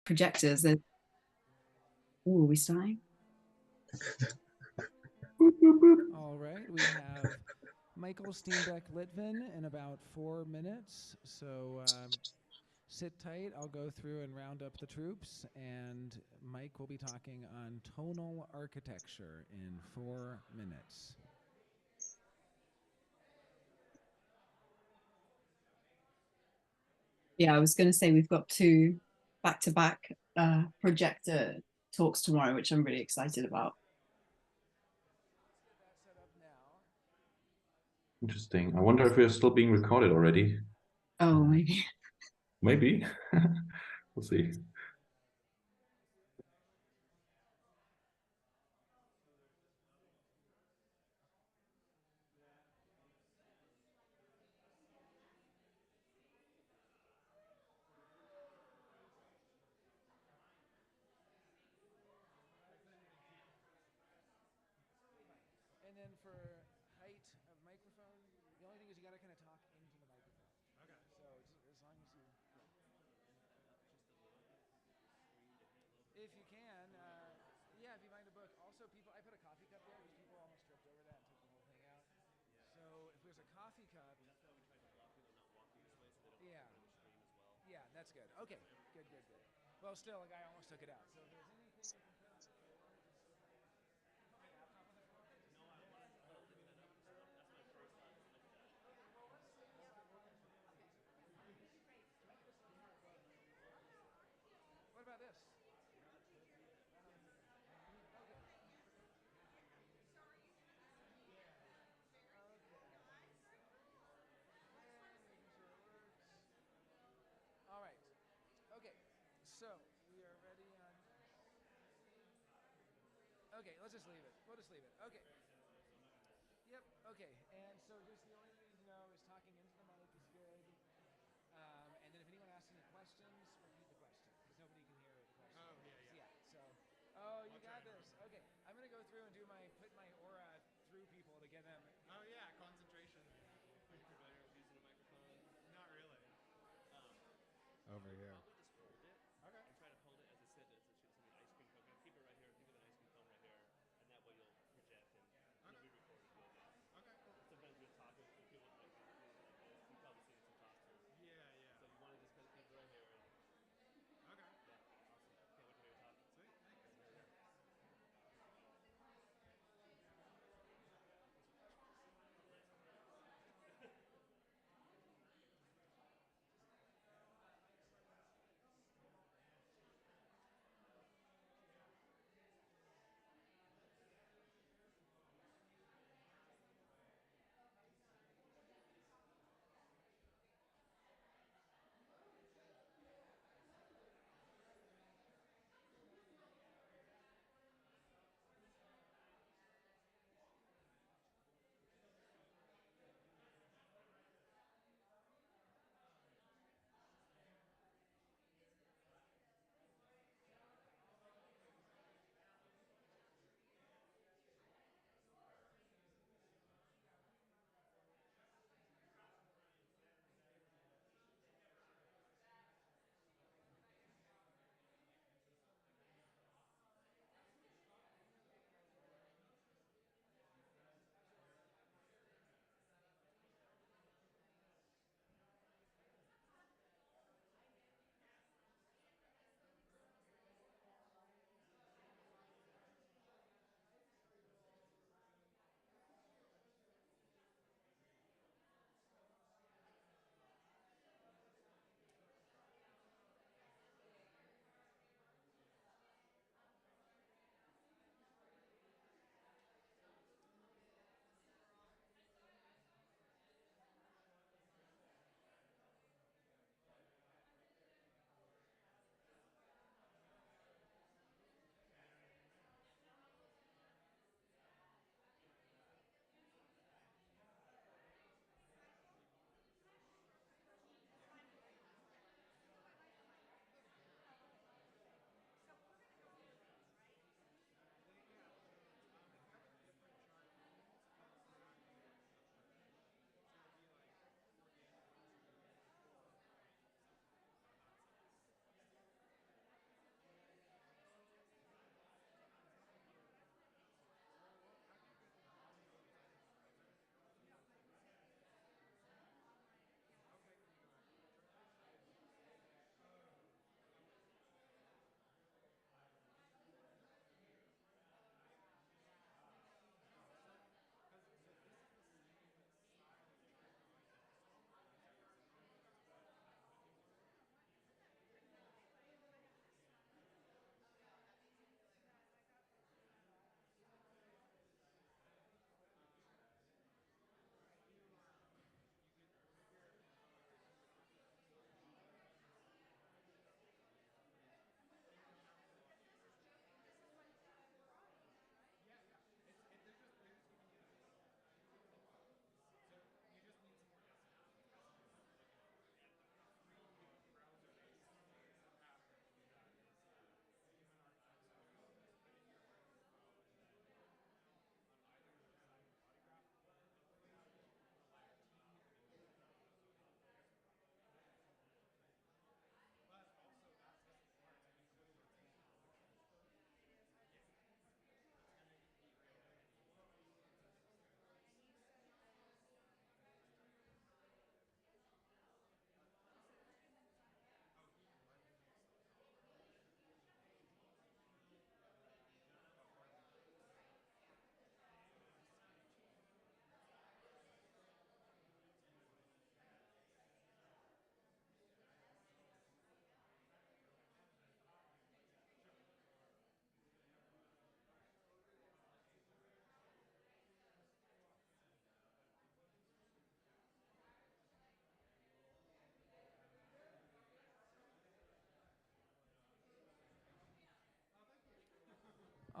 projectors. Ooh, are we starting? All right, we have Michael Stenbæk Litven in about 4 minutes. So sit tight. I'll go through and round up the troops, and Mike will be talking on tonal architecture in 4 minutes. Yeah, I was going to say we've got two back-to-back projector talks tomorrow, which I'm really excited about. Let's get that set up now. Interesting. I wonder if we're still being recorded already. Oh, maybe. Maybe. We'll see. And then for height of microphone, the only thing is you got to kind of talk into the microphone. Okay. So as long as you, if you can, yeah, if you find a book. Also, people, I put a coffee cup there because people almost tripped over that and took the whole thing out. So if there's a coffee cup, yeah, yeah, that's good. Okay, good, good, good. Well, still, a guy almost took it out. So if there's anything you can put. What about this? All right. Okay. So we are ready on. Okay, let's just leave it. We'll just leave it. Okay. Yep. Okay. And so just the only thing you know is talking into the mic is good. And then if anyone asks any questions, repeat the question because nobody can hear the question. Oh yeah, yeah. Yeah. So, oh, you got this. Okay. I'm gonna go through and put my aura through people to get them. Oh yeah, concentration. Are you familiar with using a microphone? Not really. Over here. Probably just hold it. Okay. And try to hold it as it said as it should be ice cream cone. Keep it right here. Think of an ice cream cone right here, and that way you'll project and you'll be recorded doing that. Okay. Cool. Sometimes we'll talk with people like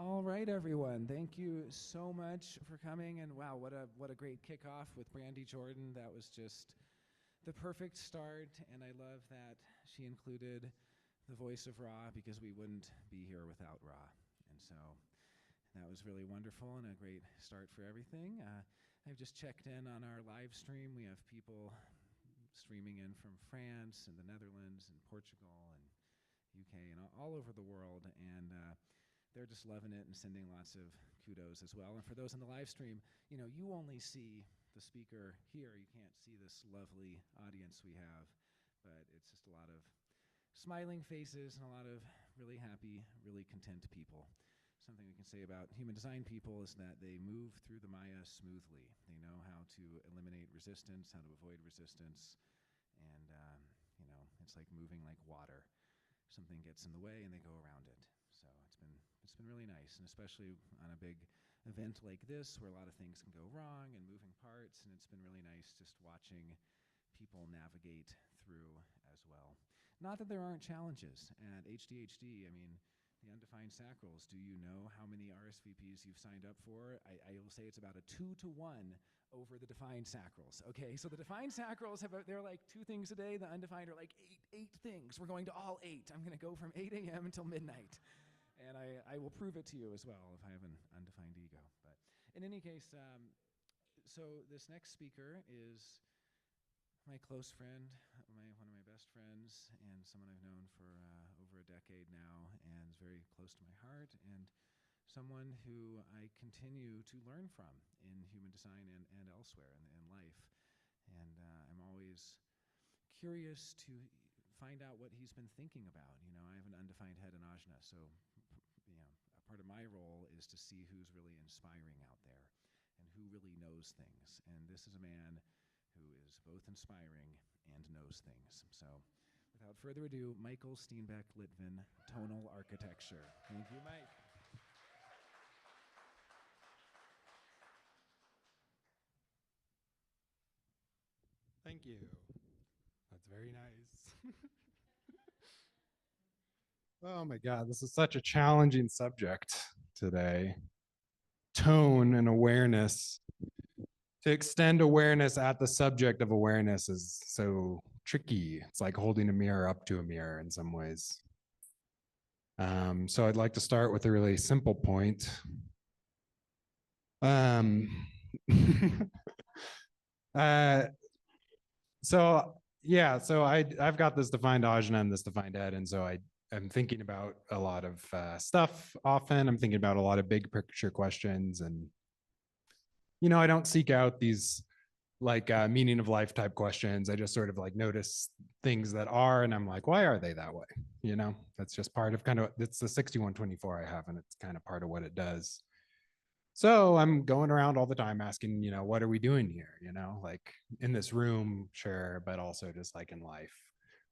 All right, everyone. Thank you so much for coming. And wow, what a great kickoff with Brandy Jordan. That was just the perfect start. And I love that she included the voice of Ra, because we wouldn't be here without Ra. And so that was really wonderful and a great start for everything. I've just checked in on our live stream. We have people streaming in from France and the Netherlands and Portugal and UK and all over the world. And they're just loving it and sending lots of kudos as well. And for those in the live stream, you know, you only see the speaker here. You can't see this lovely audience we have, but it's just a lot of smiling faces and a lot of really happy, really content people. Something we can say about human design people is that they move through the Maya smoothly. They know how to eliminate resistance, how to avoid resistance, and you know, it's like moving like water. Something gets in the way and they go around it. So it's been really nice, and especially on a big event like this where a lot of things can go wrong and moving parts, and it's been really nice just watching people navigate through as well. Not that there aren't challenges at HDHD. I mean, the undefined sacrals, do you know how many RSVPs you've signed up for? I will say it's about a 2-to-1 over the defined sacrals. Okay, so the defined sacrals they're like 2 things a day. The undefined are like eight things. We're going to all 8. I'm going to go from 8 a.m. until midnight. And I will prove it to you as well if I have an undefined ego. But in any case, so this next speaker is my close friend, one of my best friends, and someone I've known for over a decade now, and is very close to my heart, and someone who I continue to learn from in human design and elsewhere in life. And I'm always curious to find out what he's been thinking about. You know, I have an undefined head in Ajna, so you know, a part of my role is to see who's really inspiring out there and who really knows things. And this is a man who is both inspiring and knows things. So without further ado, Michael Stenbæk, Litven, Tonal Architecture. Thank you, Mike. Thank you. That's very nice. Oh my God, this is such a challenging subject today. Tone and awareness. To extend awareness at the subject of awareness is so tricky. It's like holding a mirror up to a mirror in some ways. So I'd like to start with a really simple point. So I've got this defined ajna and this defined head, and so I'm thinking about a lot of stuff often. I'm thinking about a lot of big picture questions, and you know, I don't seek out these like meaning of life type questions. I just sort of like notice things that are, and I'm like, why are they that way? You know, that's just part of it's the 6124 I have, and it's kind of part of what it does. So I'm going around all the time asking, you know, what are we doing here? You know, like in this room, sure, but also just like in life.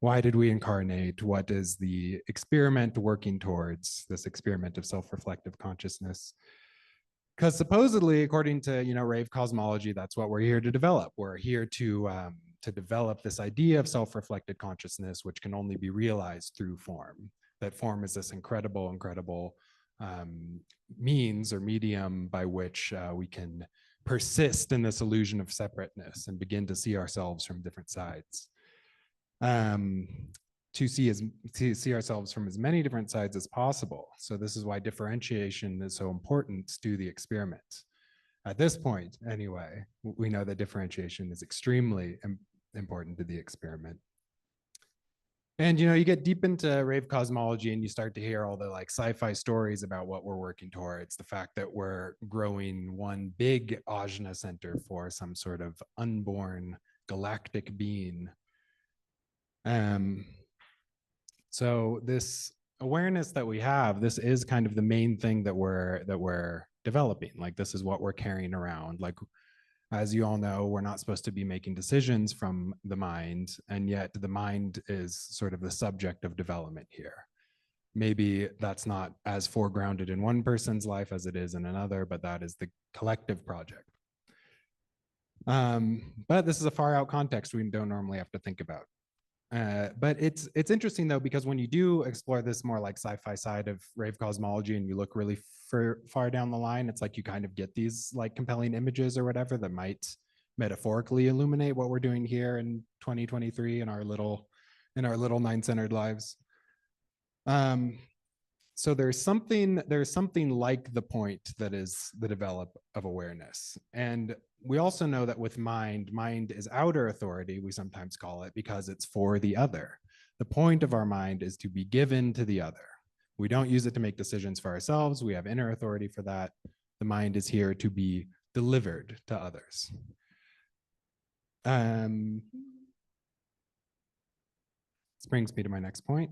Why did we incarnate? What is the experiment working towards, this experiment of self-reflective consciousness? Because supposedly, according to, you know, rave cosmology, that's what we're here to develop. We're here to develop this idea of self-reflected consciousness, which can only be realized through form. That form is this incredible means or medium by which we can persist in this illusion of separateness and begin to see ourselves from different sides. To see ourselves from as many different sides as possible. So this is why differentiation is so important to the experiment. At this point, anyway, we know that differentiation is extremely important to the experiment. And, you know, you get deep into rave cosmology and you start to hear all the like sci-fi stories about what we're working towards, the fact that we're growing one big ajna center for some sort of unborn galactic being. So this awareness that we have, this is kind of the main thing that we're developing. Like, this is what we're carrying around. Like, as you all know, we're not supposed to be making decisions from the mind, and yet the mind is sort of the subject of development here. Maybe that's not as foregrounded in one person's life as it is in another, but that is the collective project. But this is a far out context we don't normally have to think about. But it's interesting though, because when you do explore this more like sci-fi side of rave cosmology and you look really far down the line, it's like you kind of get these like compelling images or whatever that might metaphorically illuminate what we're doing here in 2023 in our little nine-centered lives. So there's something like the point that is the develop of awareness. And we also know that with mind is outer authority, we sometimes call it, because it's for the other. The point of our mind is to be given to the other. We don't use it to make decisions for ourselves. We have inner authority for that. The mind is here to be delivered to others. This brings me to my next point.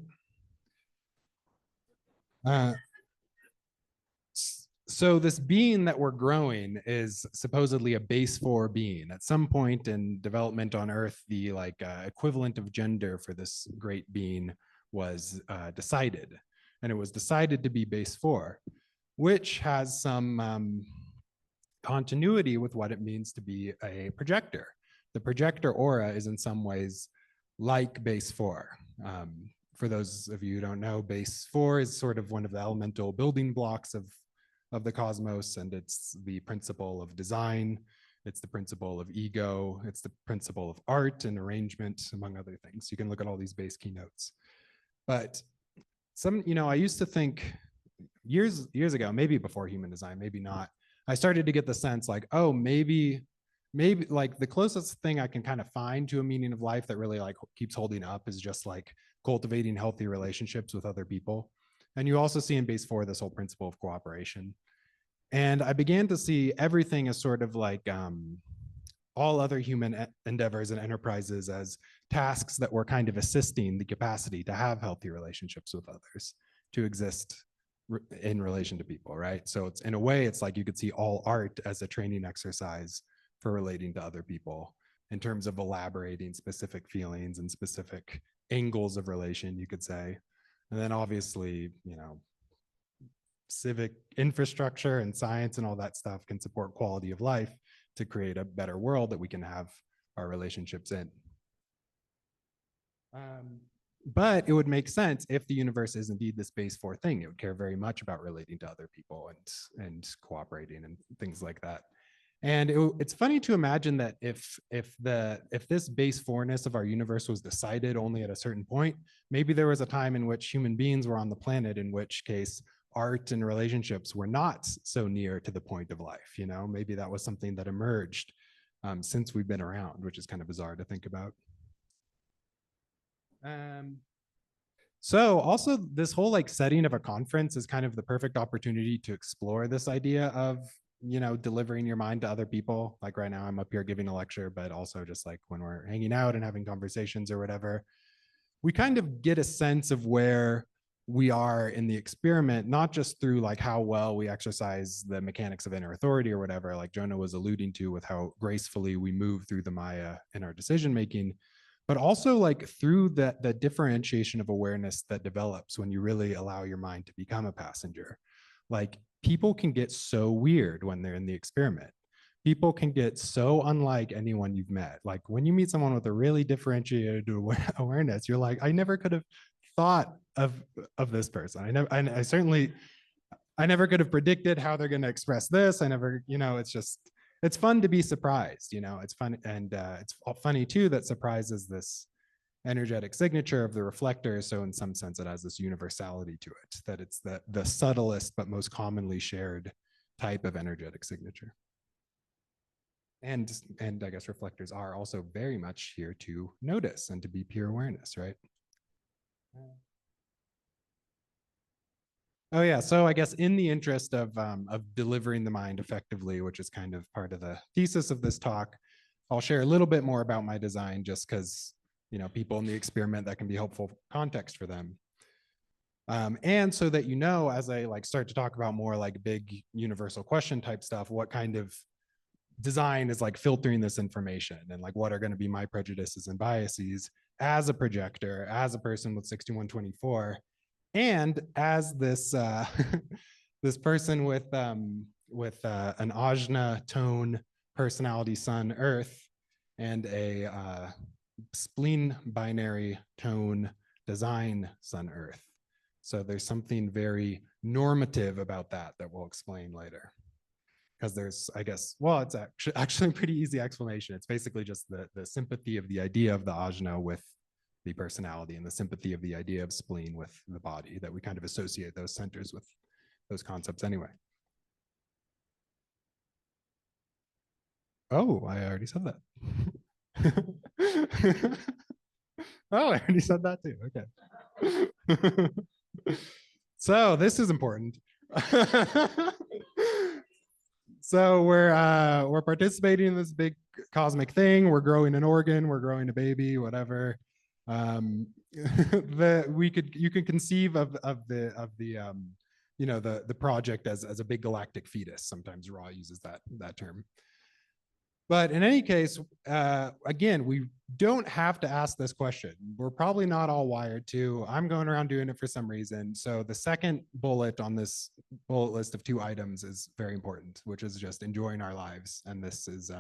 So this being that we're growing is supposedly a base 4 being. At some point in development on Earth, the equivalent of gender for this great being was decided, and it was decided to be base 4, which has some continuity with what it means to be a projector. The projector aura is in some ways like base 4. For those of you who don't know, base 4 is sort of one of the elemental building blocks of the cosmos, and it's the principle of design, it's the principle of ego, it's the principle of art and arrangement, among other things. You can look at all these base keynotes. But I used to think years ago, maybe before human design, maybe not, I started to get the sense like, oh, maybe like the closest thing I can kind of find to a meaning of life that really like keeps holding up is just like cultivating healthy relationships with other people. And you also see in base 4 this whole principle of cooperation. And I began to see everything as sort of like all other human endeavors and enterprises as tasks that were kind of assisting the capacity to have healthy relationships with others, to exist in relation to people, right? So it's in a way, it's like you could see all art as a training exercise for relating to other people in terms of elaborating specific feelings and specific angles of relation, you could say. And then obviously, civic infrastructure and science and all that stuff can support quality of life to create a better world that we can have our relationships in. But it would make sense if the universe is indeed this base 4 thing. It would care very much about relating to other people and cooperating and things like that. And it's funny to imagine that if this base 4-ness of our universe was decided only at a certain point, maybe there was a time in which human beings were on the planet, in which case art and relationships were not so near to the point of life. Maybe that was something that emerged since we've been around, which is kind of bizarre to think about. So also this whole like setting of a conference is kind of the perfect opportunity to explore this idea of delivering your mind to other people. Like right now I'm up here giving a lecture, but also just like when we're hanging out and having conversations or whatever, we kind of get a sense of where we are in the experiment, not just through like how well we exercise the mechanics of inner authority or whatever, like Jonah was alluding to with how gracefully we move through the Maya in our decision making, but also like through the differentiation of awareness that develops when you really allow your mind to become a passenger. Like people can get so weird when they're in the experiment. People can get so unlike anyone you've met. Like when you meet someone with a really differentiated awareness, you're like, I never could have thought of this person. I never could have predicted how they're going to express this. I never, it's fun to be surprised, it's fun. And it's funny too, that surprise is this energetic signature of the reflector. So in some sense, it has this universality to it, that it's the subtlest, but most commonly shared type of energetic signature. And I guess reflectors are also very much here to notice and to be pure awareness, right? Oh yeah, so I guess in the interest of delivering the mind effectively, which is kind of part of the thesis of this talk, I'll share a little bit more about my design just because, people in the experiment, that can be helpful context for them. And so that, as I like start to talk about more like big universal question type stuff, what kind of design is like filtering this information and like what are going to be my prejudices and biases as a projector, as a person with 6124, and as this this person with an Ajna tone personality sun earth and a spleen binary tone design sun earth. So there's something very normative about that that we'll explain later. Because there's, I guess, well, it's actually a pretty easy explanation. It's basically just the sympathy of the idea of the ajna with the personality, and the sympathy of the idea of spleen with the body, that we kind of associate those centers with those concepts anyway. Oh, I already said that. Oh, I already said that too. Okay. So this is important. So we're participating in this big cosmic thing. We're growing an organ, we're growing a baby, whatever. You can conceive of the you know, the project as a big galactic fetus. Sometimes Ra uses that term. But in any case, again, we don't have to ask this question. We're probably not all wired to. I'm going around doing it for some reason. So the second bullet on this bullet list of 2 items is very important, which is just enjoying our lives. And this is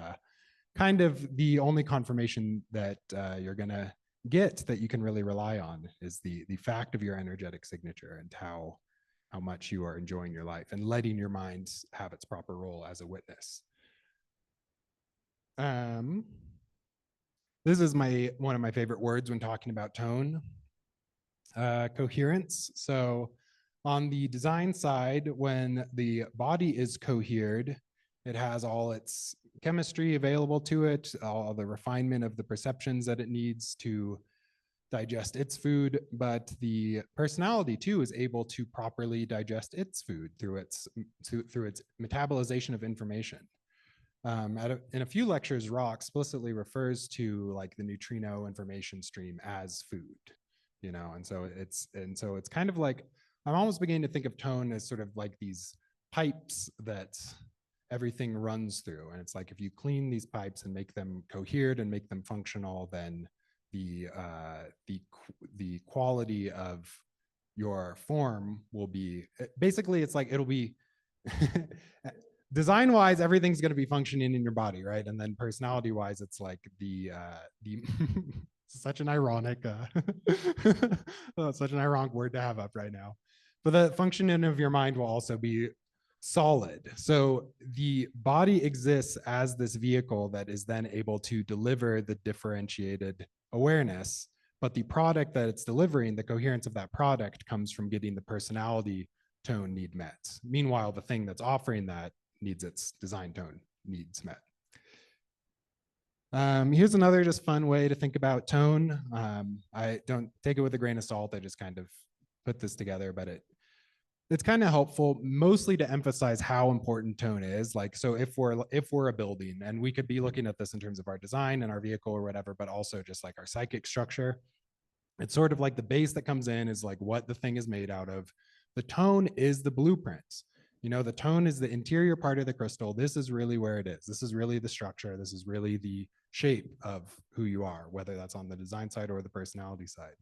kind of the only confirmation that you're going to get that you can really rely on, is the fact of your energetic signature and how much you are enjoying your life and letting your mind have its proper role as a witness. This is one of my favorite words when talking about tone, coherence. So on the design side, when the body is cohered, it has all its chemistry available to it, all the refinement of the perceptions that it needs to digest its food, but the personality too is able to properly digest its food through its metabolization of information. In a few lectures, Ra explicitly refers to like the neutrino information stream as food, you know, and so it's kind of like, I'm almost beginning to think of tone as sort of like these pipes that everything runs through. And it's like, if you clean these pipes and make them cohered and make them functional, then the quality of your form will be, basically it's like, it'll be design wise, everything's going to be functioning in your body, right? And then personality wise, it's like the such an ironic such an ironic word to have up right now, but the functioning of your mind will also be solid. So the body exists as this vehicle that is then able to deliver the differentiated awareness, but the product that it's delivering, the coherence of that product, comes from getting the personality tone need met. Meanwhile, the thing that's offering that needs its design tone needs met. Here's another just fun way to think about tone. I don't take it with a grain of salt. I just kind of put this together, but it's kind of helpful mostly to emphasize how important tone is. Like, so if we're a building, and we could be looking at this in terms of our design and our vehicle or whatever, but also just like our psychic structure, it's sort of like the base that comes in is like what the thing is made out of. The tone is the blueprints. You know, the tone is the interior part of the crystal. This is really where it is. This is really the structure. This is really the shape of who you are, whether that's on the design side or the personality side.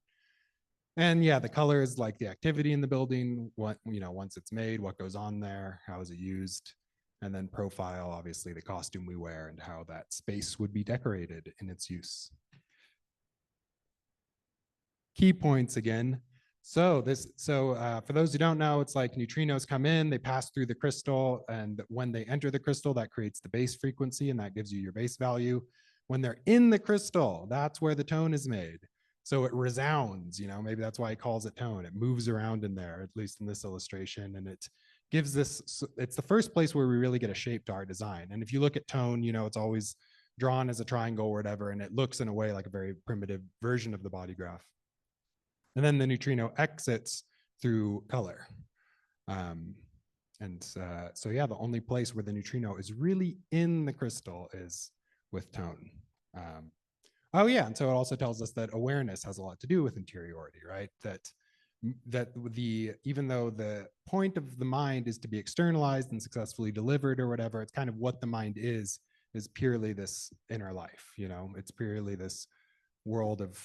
And yeah, the color is like the activity in the building, what, you know, once it's made, what goes on there, how is it used, and then profile, obviously the costume we wear and how that space would be decorated in its use. Key points again. So for those who don't know, it's like neutrinos come in, they pass through the crystal, and when they enter the crystal, that creates the base frequency, and that gives you your base value. When they're in the crystal, that's where the tone is made. So it resounds, you know, maybe that's why he calls it tone. It moves around in there, at least in this illustration, and it gives this, it's the first place where we really get a shape to our design. And if you look at tone, you know, it's always drawn as a triangle or whatever, and it looks in a way like a very primitive version of the body graph. And then the neutrino exits through color. So yeah, the only place where the neutrino is really in the crystal is with tone. Oh yeah, and so it also tells us that awareness has a lot to do with interiority, right? Even though the point of the mind is to be externalized and successfully delivered or whatever, it's kind of what the mind is purely this inner life, you know? It's purely this world of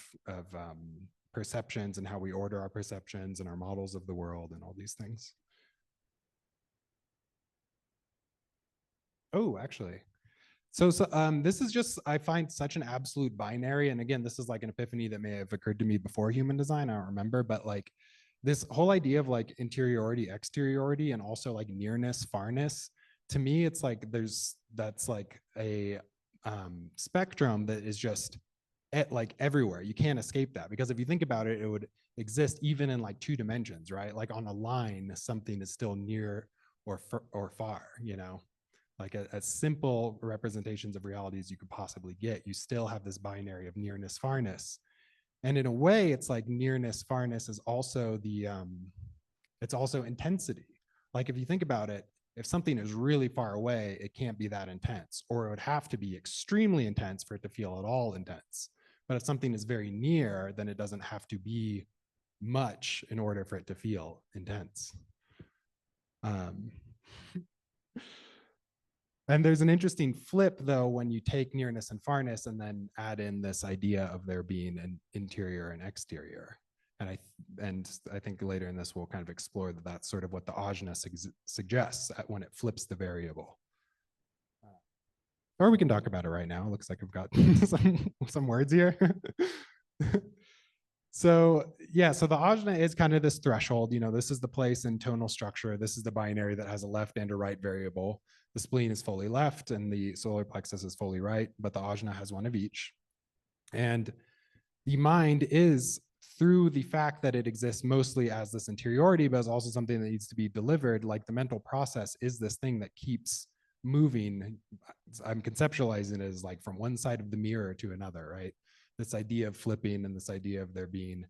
perceptions and how we order our perceptions and our models of the world and all these things. Oh, actually, This is just, I find such an absolute binary. And again, this is like an epiphany that may have occurred to me before human design. I don't remember, but like this whole idea of like interiority, exteriority, and also like nearness, farness, to me, it's like that's like a spectrum that is just like everywhere. You can't escape that, because if you think about it, it would exist even in like 2 dimensions, right? Like on a line, something is still near or far, you know? Like as simple representations of reality as you could possibly get, you still have this binary of nearness, farness. And in a way, it's like nearness, farness is also it's also intensity. Like if you think about it, if something is really far away, it can't be that intense, or it would have to be extremely intense for it to feel at all intense. But if something is very near, then it doesn't have to be much in order for it to feel intense. And there's an interesting flip, though, when you take nearness and farness and then add in this idea of there being an interior and exterior. And I think later in this we'll kind of explore that that's sort of what the ajna suggests when it flips the variable. Or we can talk about it right now. It looks like I've got some words here. So yeah, so the ajna is kind of this threshold. You know, this is the place in tonal structure. This is the binary that has a left and a right variable. The spleen is fully left and the solar plexus is fully right, but the ajna has one of each. And the mind is, through the fact that it exists mostly as this interiority, but is also something that needs to be delivered, like the mental process is this thing that keeps moving. I'm conceptualizing it as like from one side of the mirror to another, right? This idea of flipping and this idea of there being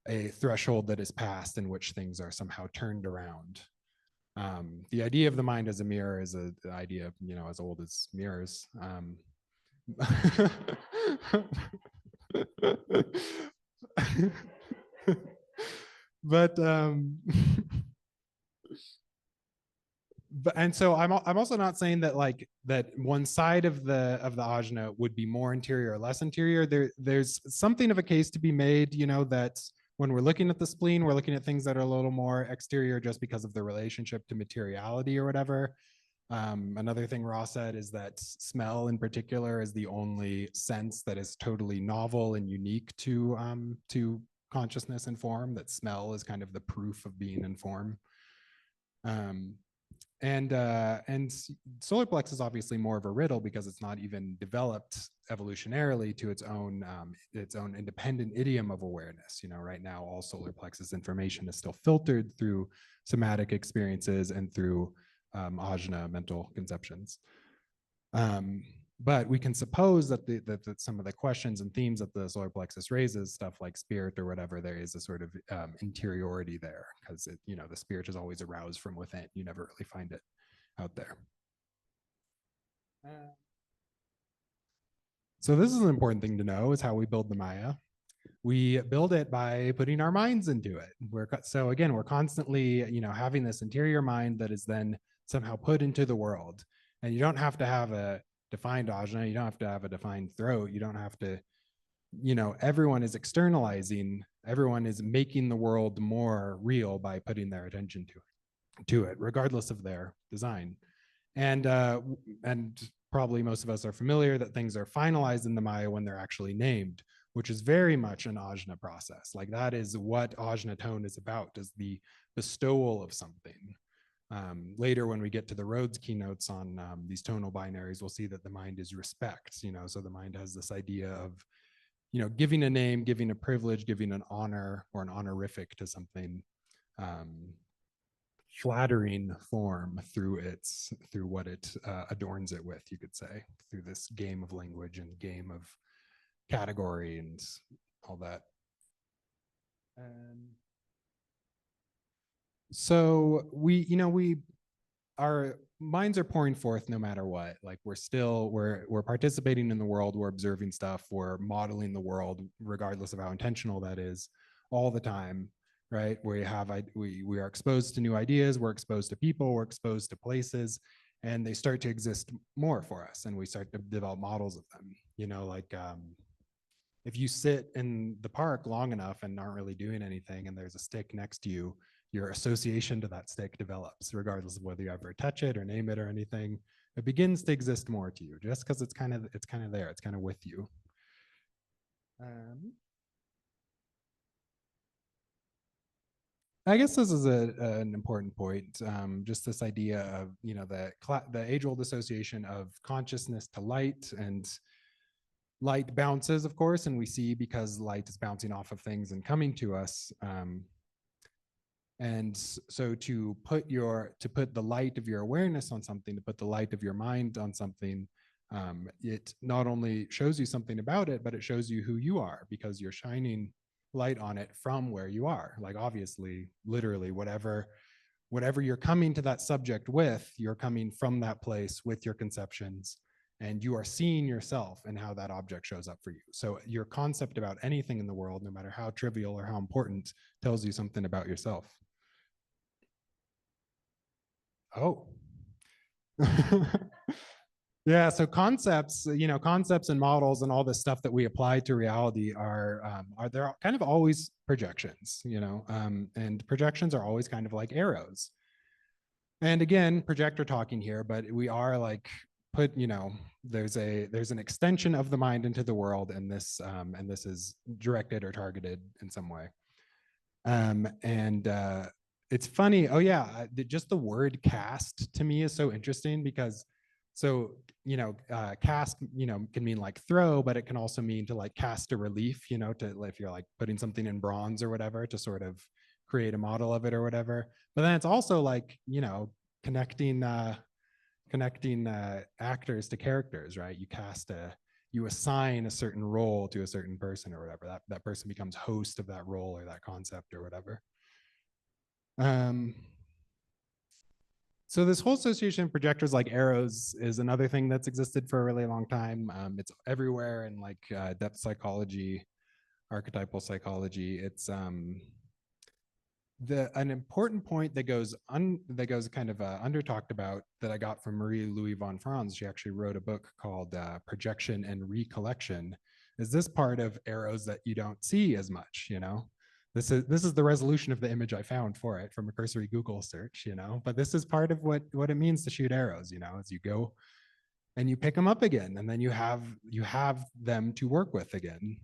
a threshold that is passed in which things are somehow turned around. The idea of the mind as a mirror is an idea, you know, as old as mirrors. But and so I'm also not saying that like that one side of the ajna would be more interior or less interior. There's something of a case to be made, you know, that when we're looking at the spleen, we're looking at things that are a little more exterior just because of the relationship to materiality or whatever. Another thing Ross said is that smell in particular is the only sense that is totally novel and unique to consciousness and form, that smell is kind of the proof of being in form. And solar plex is obviously more of a riddle because it's not even developed evolutionarily to its own independent idiom of awareness. You know, right now all solar plexus information is still filtered through somatic experiences and through ajna mental conceptions. But we can suppose that that some of the questions and themes that the solar plexus raises, stuff like spirit or whatever, there is a sort of interiority there, because you know, the spirit is always aroused from within. You never really find it out there. So this is an important thing to know, is how we build the Maya. We build it by putting our minds into it. So again, we're constantly, you know, having this interior mind that is then somehow put into the world. And you don't have to have a defined ajna, you don't have to have a defined throat, you don't have to, you know, everyone is externalizing, everyone is making the world more real by putting their attention to it, regardless of their design. And probably most of us are familiar that things are finalized in the Maya when they're actually named, which is very much an ajna process. Like that is what ajna tone is about, is the bestowal of something. Later, when we get to the Rhodes keynotes on these tonal binaries, we'll see that the mind is respect, you know, so the mind has this idea of, you know, giving a name, giving a privilege, giving an honor or an honorific to something, flattering form through what it adorns it with, you could say, through this game of language and game of category and all that. So our minds are pouring forth no matter what. Like we're participating in the world, we're observing stuff, we're modeling the world, regardless of how intentional that is, all the time, right? We are exposed to new ideas, we're exposed to people, we're exposed to places, and they start to exist more for us, and we start to develop models of them. You know, like if you sit in the park long enough and aren't really doing anything, and there's a stick next to you, your association to that stick develops, regardless of whether you ever touch it or name it or anything. it begins to exist more to you, just because it's kind of there, it's kind of with you. I guess this is an important point. Just this idea of, you know, the age-old association of consciousness to light, and light bounces, of course, and we see because light is bouncing off of things and coming to us. And so to put the light of your awareness on something, to put the light of your mind on something, it not only shows you something about it, but it shows you who you are, because you're shining light on it from where you are. Like, obviously, literally, whatever you're coming to that subject with, you're coming from that place with your conceptions, and you are seeing yourself and how that object shows up for you. So your concept about anything in the world, no matter how trivial or how important, tells you something about yourself. Oh. Yeah, so concepts, you know, concepts and models and all this stuff that we apply to reality are they're kind of always projections, you know, and projections are always kind of like arrows. And again, projector talking here, but we are like you know, there's an extension of the mind into the world, and this is directed or targeted in some way. It's funny. Oh yeah, just the word cast to me is so interesting, because so, you know, cast, you know, can mean like throw, but it can also mean to like cast a relief, you know, to, if you're like putting something in bronze or whatever, to sort of create a model of it or whatever. But then it's also like, you know, connecting actors to characters, right? You assign a certain role to a certain person or whatever. That person becomes host of that role or that concept or whatever. So this whole association of projectors like arrows is another thing that's existed for a really long time. It's everywhere in like depth psychology, archetypal psychology. It's an important point that goes kind of under talked about, that I got from Marie Louise von Franz. She actually wrote a book called Projection and Recollection. Is this part of arrows that you don't see as much, you know? This is the resolution of the image I found for it from a cursory Google search, you know, but this is part of what it means to shoot arrows, you know, as you go and you pick them up again, and then you have them to work with again.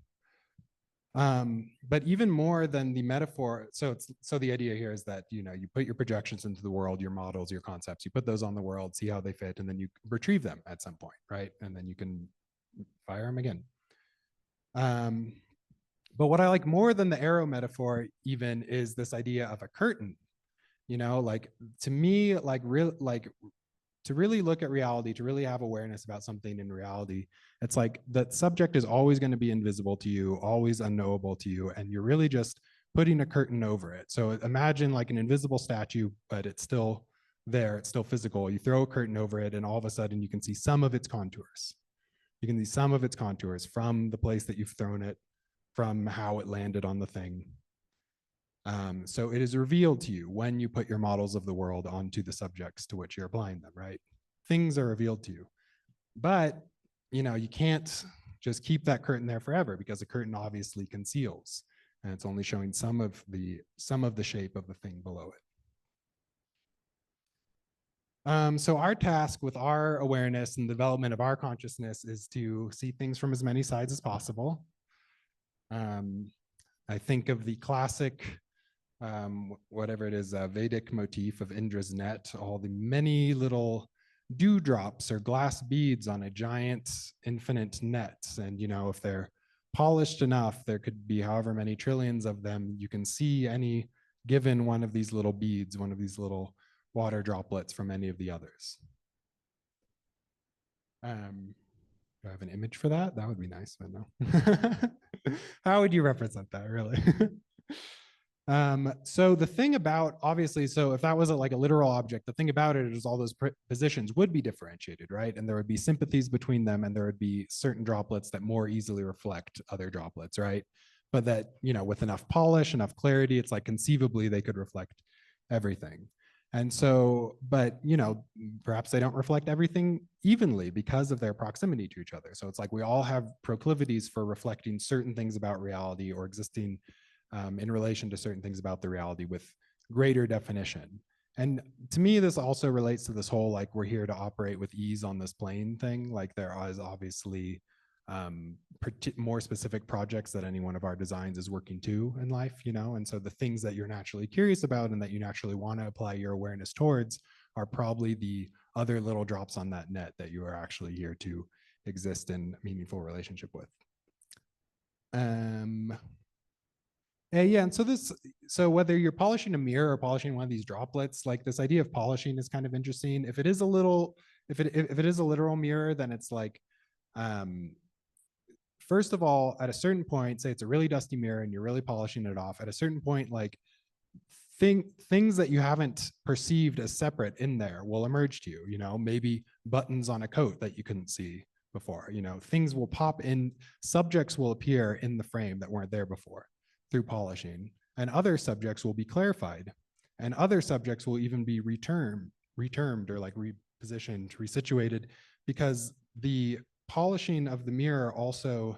But even more than the metaphor, so the idea here is that, you know, you put your projections into the world, your models, your concepts, you put those on the world, see how they fit, and then you retrieve them at some point, right? And then you can fire them again. But what I like more than the arrow metaphor even is this idea of a curtain, you know, like, to me, like to really look at reality, to really have awareness about something in reality, it's like that subject is always going to be invisible to you, always unknowable to you, and you're really just putting a curtain over it. So imagine like an invisible statue, but it's still there, it's still physical. You throw a curtain over it, and all of a sudden you can see some of its contours. You can see some of its contours from the place that you've thrown it, from how it landed on the thing. So it is revealed to you when you put your models of the world onto the subjects to which you're applying them, right? Things are revealed to you. But, you know, you can't just keep that curtain there forever, because the curtain obviously conceals, and it's only showing some of the shape of the thing below it. So our task with our awareness and development of our consciousness is to see things from as many sides as possible. I think of the classic, whatever it is, Vedic motif of Indra's net, all the many little dewdrops or glass beads on a giant infinite net. And, you know, if they're polished enough, there could be however many trillions of them. You can see any given one of these little beads, one of these little water droplets from any of the others. Do I have an image for that? That would be nice, but no. How would you represent that, really? So the thing about, obviously, so if that was like a literal object, the thing about it is all those positions would be differentiated, right? And there would be sympathies between them, and there would be certain droplets that more easily reflect other droplets, right? But that, you know, with enough polish, enough clarity, it's like conceivably they could reflect everything. And so, but, you know, perhaps they don't reflect everything evenly because of their proximity to each other. So it's like we all have proclivities for reflecting certain things about reality, or existing in relation to certain things about the reality with greater definition. And to me, this also relates to this whole, like, we're here to operate with ease on this plane thing. Like, there is obviously more specific projects that any one of our designs is working to in life, you know? And so the things that you're naturally curious about and that you naturally want to apply your awareness towards are probably the other little drops on that net that you are actually here to exist in meaningful relationship with. Yeah, and so whether you're polishing a mirror or polishing one of these droplets, like, this idea of polishing is kind of interesting. If it is a literal mirror, then it's like, first of all, at a certain point, say it's a really dusty mirror and you're really polishing it off, at a certain point, like, things that you haven't perceived as separate in there will emerge to you, you know, maybe buttons on a coat that you couldn't see before, you know, things will pop in, subjects will appear in the frame that weren't there before through polishing, and other subjects will be clarified, and other subjects will even be retermed or like repositioned, resituated, because the polishing of the mirror also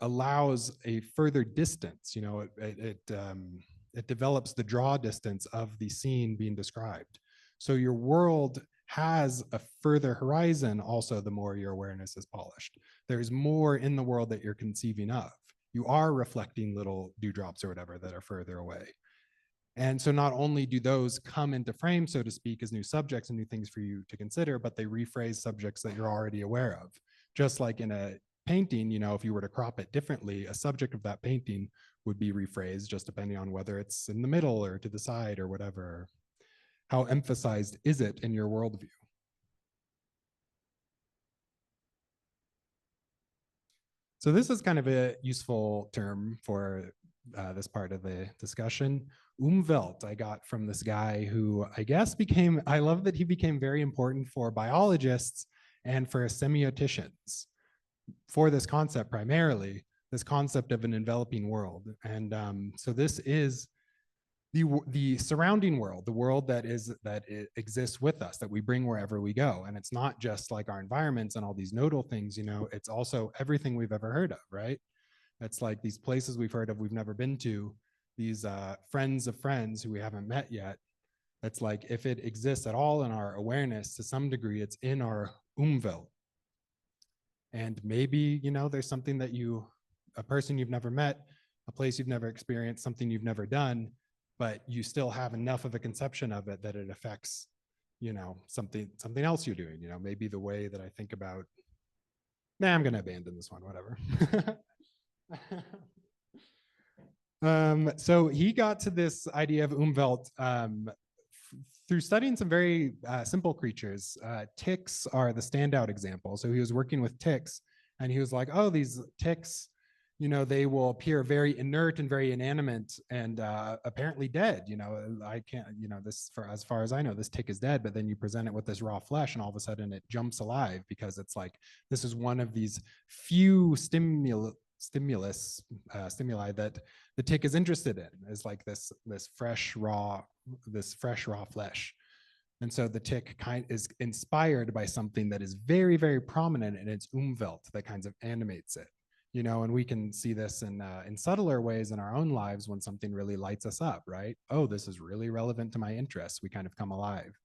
allows a further distance, you know, it develops the draw distance of the scene being described. So your world has a further horizon also the more your awareness is polished. There's more in the world that you're conceiving of. You are reflecting little dewdrops or whatever that are further away. And so not only do those come into frame, so to speak, as new subjects and new things for you to consider, but they rephrase subjects that you're already aware of. Just like in a painting, you know, if you were to crop it differently, a subject of that painting would be rephrased just depending on whether it's in the middle or to the side or whatever. How emphasized is it in your worldview? So this is kind of a useful term for this part of the discussion. Umwelt, I got from this guy who I guess I love that he became very important for biologists and for semioticians for this concept primarily, this concept of an enveloping world. And so this is the surrounding world, the world that exists with us, that we bring wherever we go. And it's not just like our environments and all these nodal things, you know, it's also everything we've ever heard of, right? It's like these places we've heard of, we've never been to, these friends of friends who we haven't met yet. It's like, if it exists at all in our awareness, to some degree, it's in our Umwelt. And maybe, you know, there's something that a person you've never met, a place you've never experienced, something you've never done, but you still have enough of a conception of it that it affects, you know, something else you're doing, you know, maybe the way that I think about, I'm going to abandon this one, whatever. So he got to this idea of Umwelt through studying some very simple creatures. Ticks are the standout example. So he was working with ticks and he was like, oh, these ticks, you know, they will appear very inert and very inanimate and apparently dead. You know, I can't, you know, this, for as far as I know, this tick is dead, but then you present it with this raw flesh and all of a sudden it jumps alive because it's like, this is one of these few stimuli that the tick is interested in, is like this fresh raw flesh. And so the tick is inspired by something that is very, very prominent in its Umwelt that kind of animates it, you know. And we can see this in subtler ways in our own lives when something really lights us up, right? Oh, this is really relevant to my interests. We kind of come alive.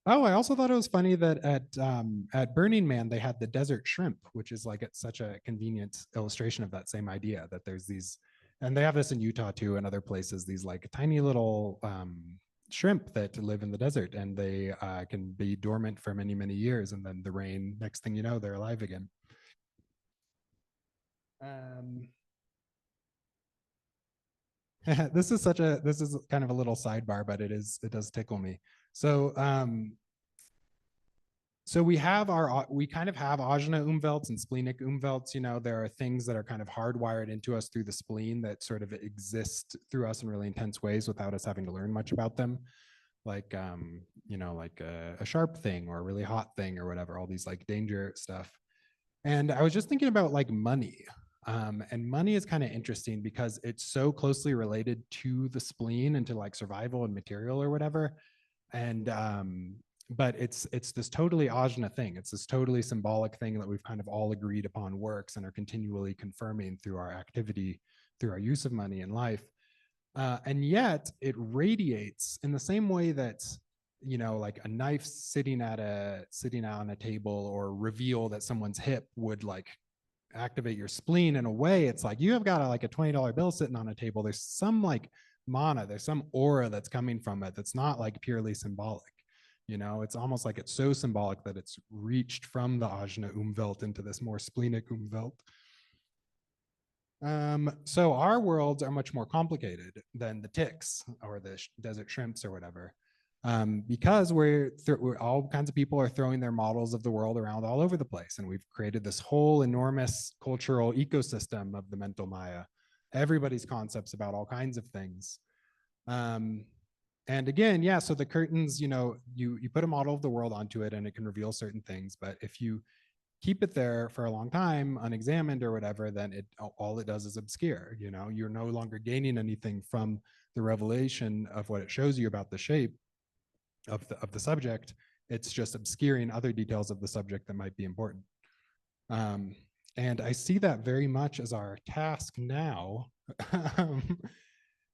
Oh, I also thought it was funny that at Burning Man, they had the desert shrimp, which is like such a convenient illustration of that same idea, that there's these, and they have this in Utah too and other places, these like tiny little shrimp that live in the desert, and they can be dormant for many, many years. And then the rain, next thing you know, they're alive again. This is kind of a little sidebar, but it does tickle me. So so we kind of have ajna umvelts and splenic umvelts. You know, there are things that are kind of hardwired into us through the spleen that sort of exist through us in really intense ways without us having to learn much about them. Like, you know, like a sharp thing or a really hot thing or whatever, all these like danger stuff. And I was just thinking about like money. And money is kind of interesting because it's so closely related to the spleen and to like survival and material or whatever. And but it's this totally ajna thing. It's this totally symbolic thing that we've kind of all agreed upon works and are continually confirming through our activity, through our use of money in life. And yet it radiates in the same way that, you know, like a knife sitting on a table or reveal that someone's hip would like activate your spleen. In a way, it's like you have got like a $20 bill sitting on a table. There's some like mana, there's some aura that's coming from it that's not like purely symbolic. You know, it's almost like it's so symbolic that it's reached from the ajna umvelt into this more splenic umvelt. So our worlds are much more complicated than the ticks or the desert shrimps or whatever, because we're all kinds of people are throwing their models of the world around all over the place, and we've created this whole enormous cultural ecosystem of the mental Maya. Everybody's concepts about all kinds of things. And again, yeah, so the curtains, you know, you put a model of the world onto it and it can reveal certain things, but if you keep it there for a long time unexamined or whatever, then it all it does is obscure. You know, you're no longer gaining anything from the revelation of what it shows you about the shape of the subject. It's just obscuring other details of the subject that might be important. And I see that very much as our task now.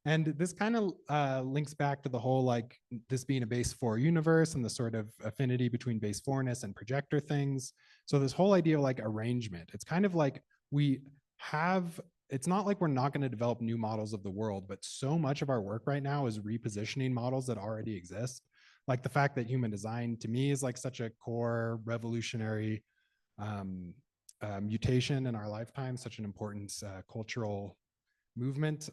And this kind of links back to the whole like this being a base 4 universe and the sort of affinity between base 4-ness and projector things. So this whole idea of like arrangement, it's kind of like we have, it's not like we're not going to develop new models of the world, but so much of our work right now is repositioning models that already exist. Like the fact that human design to me is like such a core revolutionary mutation in our lifetime, such an important cultural movement.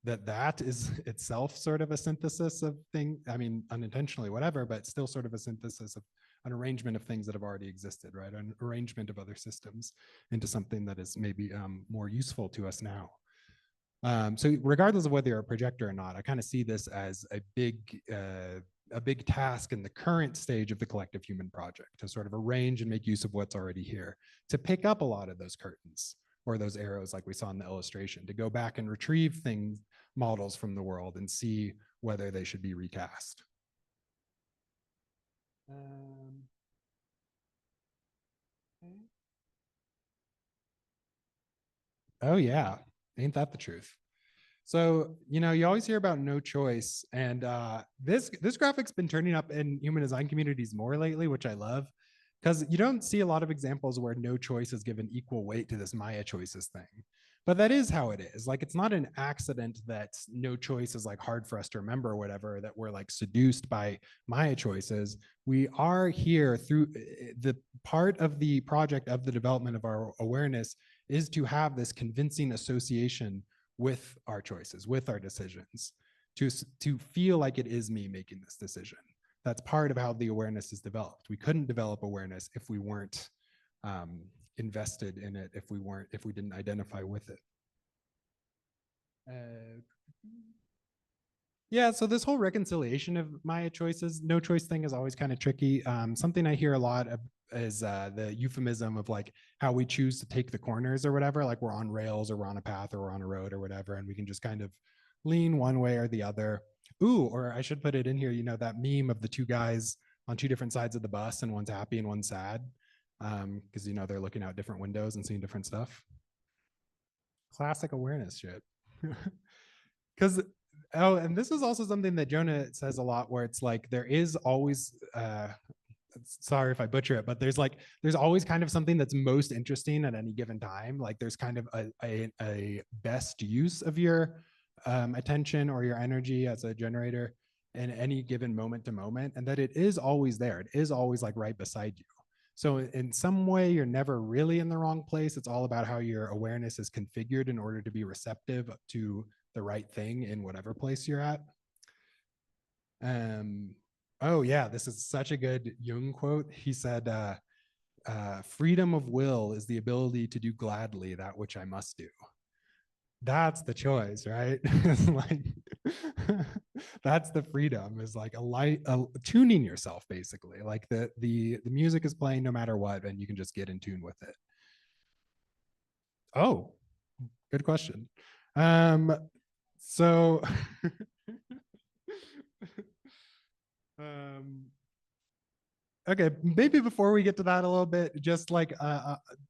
That is itself sort of a synthesis of things, I mean, unintentionally, whatever, but still sort of a synthesis of an arrangement of things that have already existed, right? An arrangement of other systems into something that is maybe more useful to us now. So regardless of whether you're a projector or not, I kind of see this as a big task in the current stage of the collective human project to sort of arrange and make use of what's already here, to pick up a lot of those curtains or those arrows like we saw in the illustration, to go back and retrieve things, models from the world and see whether they should be recast. Oh yeah, ain't that the truth? So, you know, you always hear about no choice, and this graphic's been turning up in human design communities more lately, which I love, because you don't see a lot of examples where no choice is given equal weight to this Maya choices thing. But that is how it is. Like, it's not an accident that no choice is like hard for us to remember or whatever, that we're like seduced by Maya choices. We are here through the part of the project of the development of our awareness is to have this convincing association with our choices, with our decisions, to feel like it is me making this decision. That's part of how the awareness is developed. We couldn't develop awareness if we weren't invested in it, if we didn't identify with it. Yeah, so this whole reconciliation of Maya choices, no choice thing is always kind of tricky. Something I hear a lot of is the euphemism of like how we choose to take the corners or whatever, like we're on rails or we're on a path or we're on a road or whatever, and we can just kind of lean one way or the other. Ooh, or I should put it in here, you know, that meme of the two guys on two different sides of the bus and one's happy and one's sad, because, you know, they're looking out different windows and seeing different stuff. Classic awareness shit. Because oh, and this is also something that Jonah says a lot, where it's like there is always sorry if I butcher it, but there's always kind of something that's most interesting at any given time. Like there's kind of a best use of your attention or your energy as a generator in any given moment to moment, and that it is always there. It is always like right beside you. So in some way, you're never really in the wrong place. It's all about how your awareness is configured in order to be receptive to the right thing in whatever place you're at. Oh yeah, this is such a good Jung quote. He said, freedom of will is the ability to do gladly that which I must do. That's the choice, right? It's like that's the freedom, is like tuning yourself, basically. Like the music is playing no matter what, and you can just get in tune with it. Oh, good question. So Okay, maybe before we get to that a little bit, just like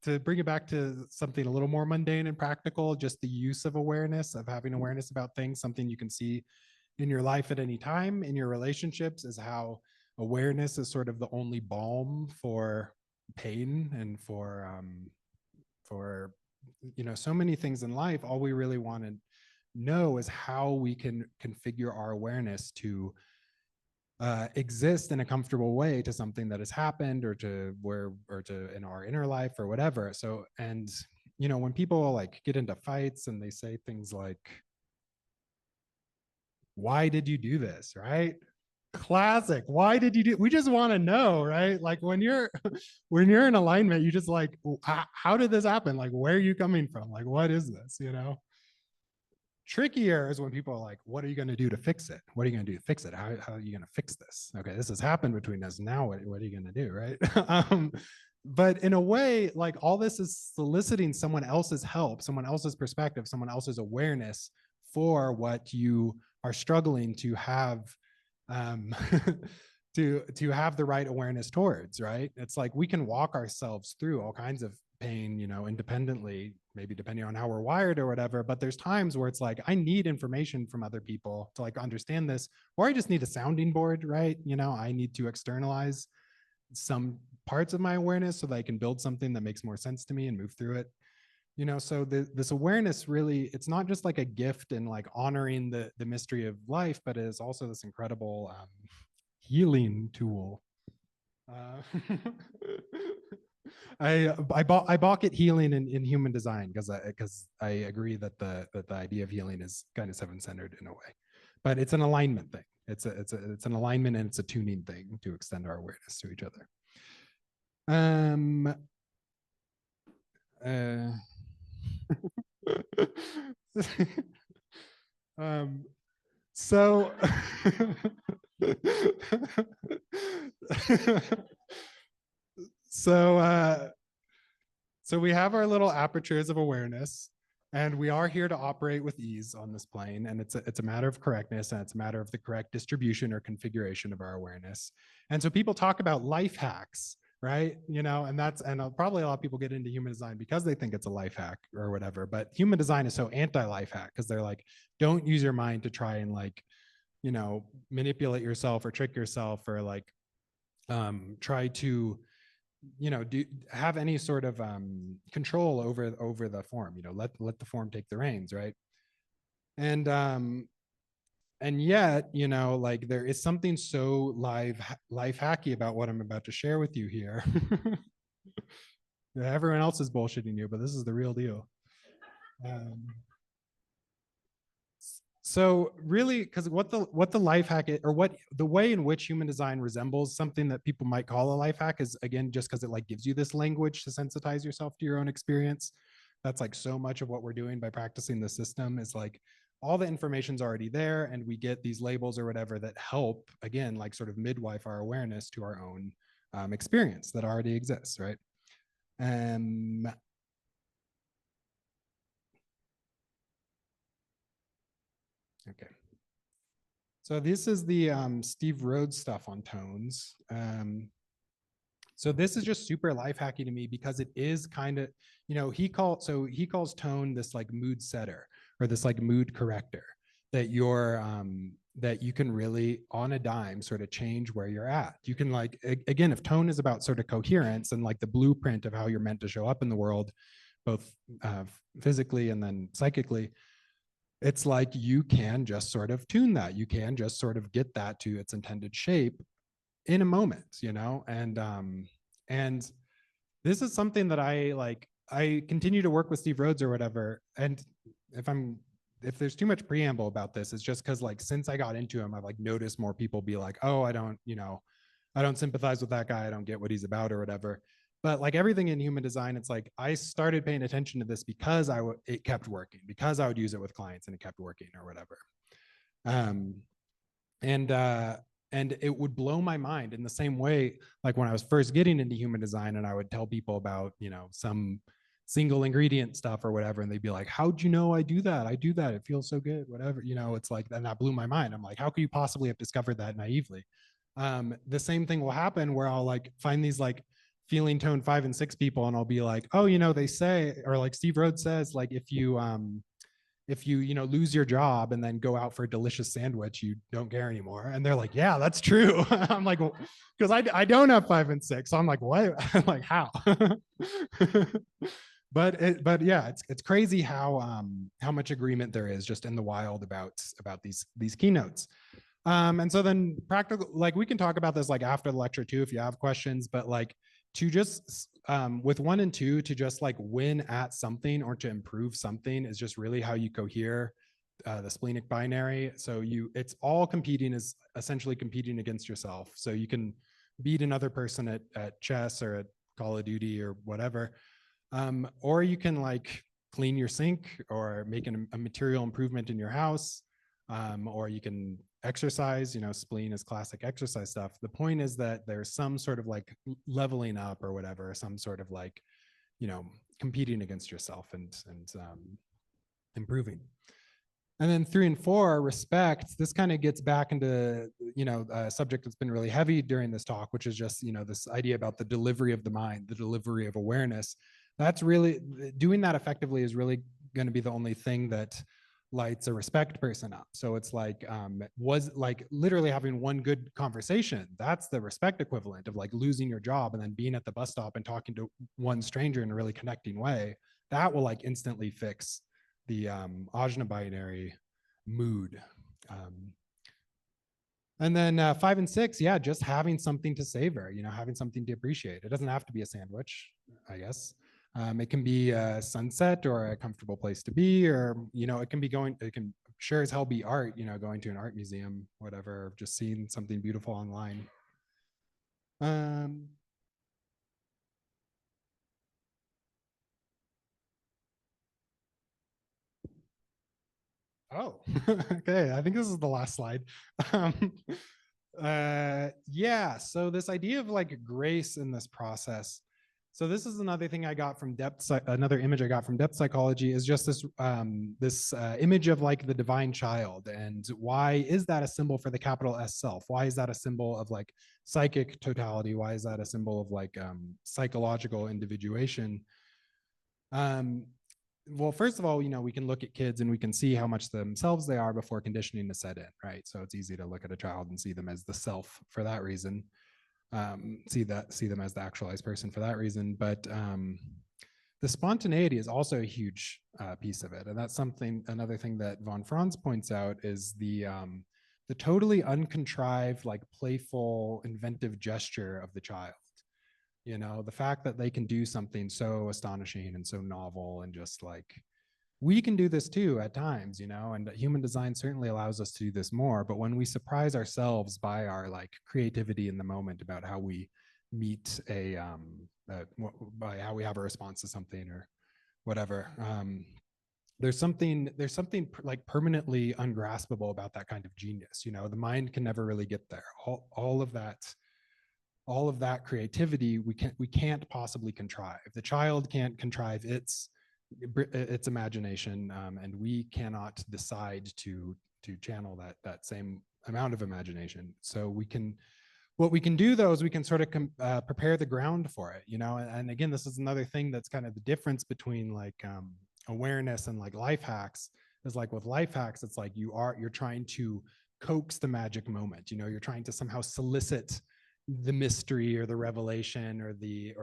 to bring it back to something a little more mundane and practical, just the use of awareness, of having awareness about things, something you can see in your life at any time, in your relationships, is how awareness is sort of the only balm for pain and for so many things in life. All we really want to know is how we can configure our awareness to exist in a comfortable way to something that has happened or to in our inner life or whatever. So, and when people like get into fights and they say things like, why did you do this, right? Classic. Why did you do? We just want to know, right? Like when you're when you're in alignment, you just like, how did this happen? Like, where are you coming from? Like, what is this? Trickier is when people are like, what are you going to do to fix it? What are you going to do to fix it? How are you going to fix this? Okay, this has happened between us. Now what are you going to do, right? But in a way, like all this is soliciting someone else's help, someone else's perspective, someone else's awareness for what you are struggling to have to have the right awareness towards, right? It's like we can walk ourselves through all kinds of pain, independently, maybe depending on how we're wired or whatever. But there's times where it's like, I need information from other people to like understand this, or I just need a sounding board, right? I need to externalize some parts of my awareness so that I can build something that makes more sense to me and move through it. So this awareness really, it's not just like a gift and like honoring the mystery of life, but it is also this incredible healing tool. I balk at healing in human design because I agree that the idea of healing is kind of seven-centered in a way, but it's an alignment thing. It's an alignment and it's a tuning thing to extend our awareness to each other. So so we have our little apertures of awareness, and we are here to operate with ease on this plane. And it's a matter of correctness, and it's a matter of the correct distribution or configuration of our awareness. And so people talk about life hacks, right? And probably a lot of people get into human design because they think it's a life hack or whatever. But human design is so anti-life hack because they're like, don't use your mind to try and like, manipulate yourself or trick yourself or like try to have any sort of control over the form. Let the form take the reins, right? And yet, like there is something so life hacky about what I'm about to share with you here. Everyone else is bullshitting you, but this is the real deal. So really, because what the life hack is, or what the way in which human design resembles something that people might call a life hack is, again, just because it like gives you this language to sensitize yourself to your own experience. That's like so much of what we're doing by practicing the system is like all the information's already there, and we get these labels or whatever that help, again, like sort of midwife our awareness to our own experience that already exists, right? Okay. So this is the Steve Rhodes stuff on tones. So this is just super life hacky to me because it is kind of, he calls tone this like mood setter or this like mood corrector that that you can really on a dime sort of change where you're at. You can like, again, if tone is about sort of coherence and like the blueprint of how you're meant to show up in the world, both physically and then psychically, it's like you can just sort of tune that. You can just sort of get that to its intended shape in a moment, and this is something that I continue to work with Steve Rhodes or whatever. And if there's too much preamble about this, it's just because like since I got into him, I've like noticed more people be like, oh, I don't sympathize with that guy. I don't get what he's about or whatever. But like everything in human design, it's like I started paying attention to this because it kept working, because I would use it with clients and it kept working or whatever. And it would blow my mind in the same way, like when I was first getting into human design and I would tell people about, some single ingredient stuff or whatever. And they'd be like, how'd you know I do that? I do that. It feels so good, whatever, it's like, and that blew my mind. I'm like, how could you possibly have discovered that naively? the same thing will happen where I'll like find these like feeling tone 5 and 6 people, and I'll be like, oh, you know, they say, or like Steve Rhodes says, like if you you know, lose your job and then go out for a delicious sandwich, you don't care anymore. And they're like, yeah, that's true. I'm like, well, because I don't have 5 and 6. So I'm like, what? Like how? But yeah, it's crazy how much agreement there is just in the wild about these keynotes. And so then practical, like we can talk about this like after the lecture too, if you have questions, but like to just with 1 and 2 to just like win at something or to improve something is just really how you cohere the splenic binary. So it's all competing, is essentially competing against yourself. So you can beat another person at chess or at Call of Duty or whatever, or you can like clean your sink or make a material improvement in your house, or you can exercise. You know, spleen is classic exercise stuff. The point is that there's some sort of like leveling up or whatever, some sort of like, you know, competing against yourself and improving. And then 3 and 4, respect. This kind of gets back into, you know, a subject that's been really heavy during this talk, which is just, you know, this idea about the delivery of the mind, the delivery of awareness. That's really, doing that effectively is really going to be the only thing that lights a respect person up. So it's like, was like literally having one good conversation. That's the respect equivalent of like losing your job and then being at the bus stop and talking to one stranger in a really connecting way. That will like instantly fix the ajna binary mood. And then 5 and 6, yeah, just having something to savor, you know, having something to appreciate. It doesn't have to be a sandwich, I guess. It can be a sunset or a comfortable place to be, or, you know, it can sure as hell be art, you know, going to an art museum, whatever, just seeing something beautiful online. Oh, okay. I think this is the last slide. Yeah, so this idea of like grace in this process. So this is another thing I got from another image I got from depth psychology is just this image of like the divine child. And why is that a symbol for the capital S self? Why is that a symbol of like psychic totality? Why is that a symbol of like psychological individuation? Well, first of all, you know, we can look at kids and we can see how much themselves they are before conditioning is set in, right? So it's easy to look at a child and see them as the self for that reason. See them as the actualized person for that reason. But the spontaneity is also a huge piece of it, and that's another thing that von Franz points out is the totally uncontrived, like playful, inventive gesture of the child. You know, the fact that they can do something so astonishing and so novel, and just like we can do this too at times, you know, and human design certainly allows us to do this more. But when we surprise ourselves by our like creativity in the moment about how we meet by how we have a response to something or whatever, there's something like permanently ungraspable about that kind of genius. You know, the mind can never really get there. All of that creativity we can't possibly contrive. The child can't contrive its imagination, and we cannot decide to channel that same amount of imagination. So what we can do though is we can sort of prepare the ground for it, you know. And again, this is another thing that's kind of the difference between like awareness and like life hacks. Is like with life hacks, it's like you're trying to coax the magic moment, you know, you're trying to somehow solicit the mystery or the revelation or the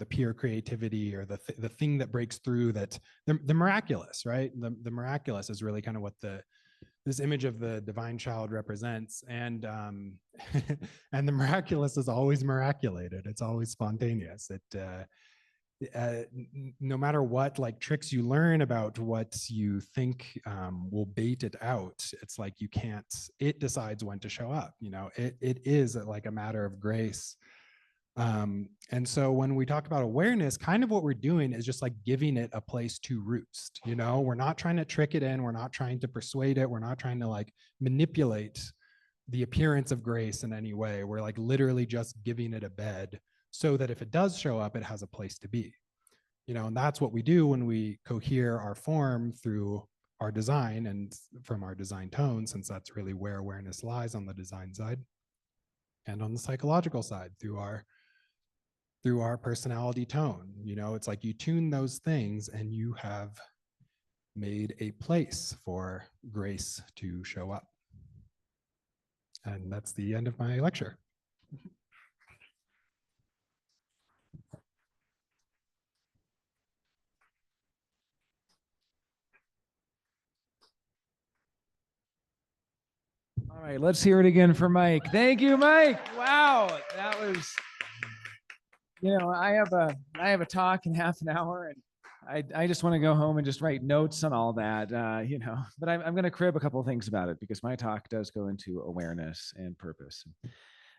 pure creativity or the thing that breaks through, that the miraculous, right? The miraculous is really kind of what this image of the divine child represents. And and the miraculous is always miraculated. It's always spontaneous. No matter what like tricks you learn about what you think will bait it out, it's like it decides when to show up, you know. It is like a matter of grace. And so when we talk about awareness, kind of what we're doing is just like giving it a place to roost, you know. We're not trying to trick it in, we're not trying to persuade it, we're not trying to like manipulate the appearance of grace in any way. We're like literally just giving it a bed so that if it does show up, it has a place to be, you know. And that's what we do when we cohere our form through our design and from our design tone, since that's really where awareness lies on the design side. and on the psychological side through our personality tone. You know, it's like you tune those things and you have made a place for grace to show up. And that's the end of my lecture. All right, let's hear it again for Mike. Thank you, Mike. Wow, that was, you know, I have a talk in half an hour, and I just want to go home and just write notes on all that, you know, but I'm going to crib a couple of things about it because my talk does go into awareness and purpose.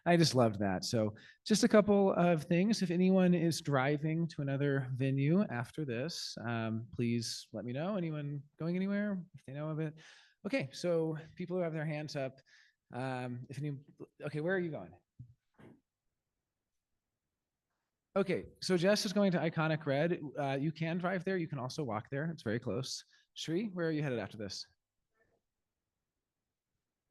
I just loved that. So just a couple of things. If anyone is driving to another venue after this, please let me know. Anyone going anywhere if they know of it? Okay, so people who have their hands up, okay, where are you going? Okay, so Jess is going to Iconic Red. You can drive there. You can also walk there. It's very close. Shri, where are you headed after this?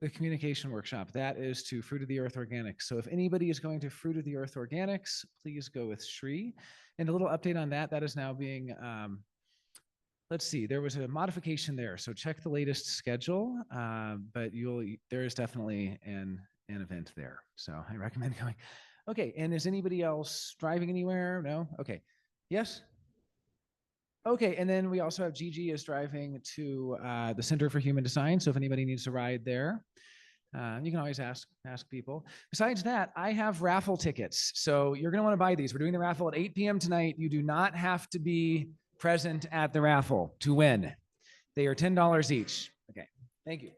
The communication workshop. That is to Fruit of the Earth Organics. So if anybody is going to Fruit of the Earth Organics, please go with Shri. And a little update on that. That is now being, let's see, there was a modification there. So check the latest schedule, but there is definitely an event there. So I recommend going. Okay, and is anybody else driving anywhere? No? Okay. Yes? Okay, and then we also have Gigi is driving to the Center for Human Design. So if anybody needs to ride there, you can always ask people. Besides that, I have raffle tickets. So you're going to want to buy these. We're doing the raffle at 8 p.m. tonight. You do not have to be present at the raffle to win. They are $10 each. Okay, thank you.